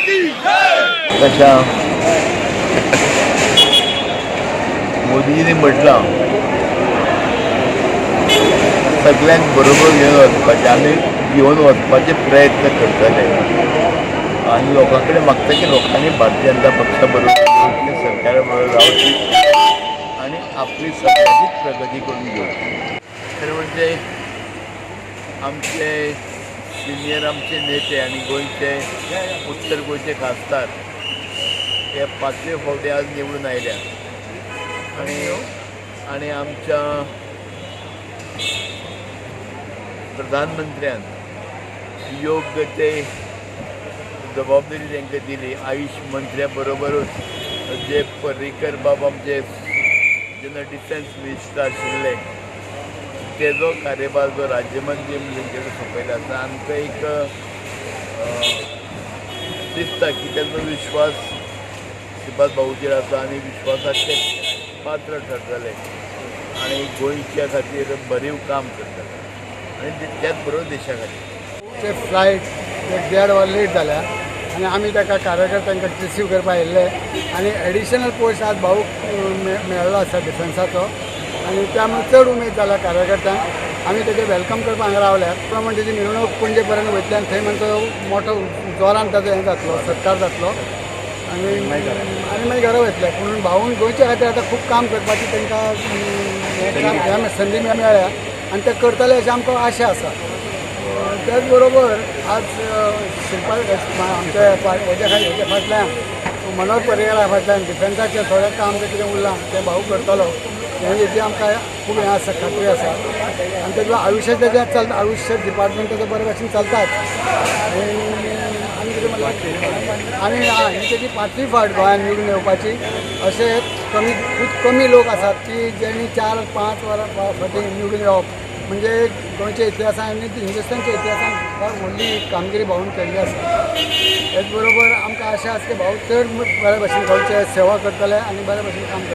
तशा मोदीजींनी म्हटलं सगळ्यांक बरोबर घेऊन वचपाचे आमी घेऊन वचपाचे प्रयत्न करतले आणि लोकांकडे मागता की लोकांनी भारतीय जनता पक्षाबरोबर घेवची सरकारा बरोबर रावची आणि आपली सगळ्यांचीच प्रगती करून घेवची. खरें म्हणजे आमचे सिनियर आमचे नेते आणि गोंयचे उत्तर गोंयचे खासदार हे 5वे फावटी आज निवडून आयल्या आणि आमच्या प्रधानमंत्र्यान योग्य ते जबाबदारी तांकां दिली. आयुष मंत्र्या बरोबरूच जे पर्रीकर बाब आमचे जेन्ना डिफेन्स मिनिस्टर आशिल्ले तेजो कार्यभार जो राज्यमंत्री म्हणून सोंपयला आसा आमकां एक दिसता की तेजो विश्वास श्रीपाद भाऊचेर आसा आनी विश्वासाचे पात्र ठरतले आनी गोंयच्या खातीर बरीव काम करतले आनी त्याच बरोबर देशा खातीर. ते फ्लायट 1.5 वर लेट जाल्या आनी आमी ताका कार्यकर्त्यांक रिसीव करपाक येयल्ले आनी एडिशनल पोस्ट आज भाऊ मेळ्ळो आसा डिफेन्साचो आनी त्यामुळे चड उमेद जाला कार्यकर्त्यांक. आमी तेजे वेलकम करपाक हांगा रावल्यात. प्रमाण तेजी मिरवणूक पणजे पर्यंत वयतली आनी थंय मागीर मोठो जोरान ताजो हें जातलो सत्कार जातलो आनी मागीर घरा वयतले. पूण भाऊन गोंयच्या खातीर आतां खूब काम करपाची तांकां संदी मेळ्ळ्या आनी ते करतले अशी आमकां आशा आसा. त्याच बरोबर आज श्रीपाद आमच्या हेच्या फाटल्यान मनोहर पर्रीकरा फाटल्यान डिफेन्साचें थोडें काम जें कितें उरलां तें भाऊ करतलो हेची आमकां खूब हें आसा खात्री आसा. आनी तेजो आयुश्य तेजें चलता आयुश्य डिपार्टमेंटाचो बरे भशेन चलताच आनी कितें म्हणल्यार आनी ही तेजी 5वी फावट गोंयांत निवडून येवपाची. अशे खूब कमी लोक आसात की जेणी 4-5 वरां फाटीं निवडून येवप म्हणजे गोंयच्या इतिहासान आनी हिंदुस्थानच्या इतिहासान फार व्हडली कामगिरी भाऊन केल्ली आसा. तेच बरोबर आमकां आशा आसा की भाऊ चड बऱ्या भशेन गोंयचे सेवा करतले आनी बऱ्या भशेन काम करतले.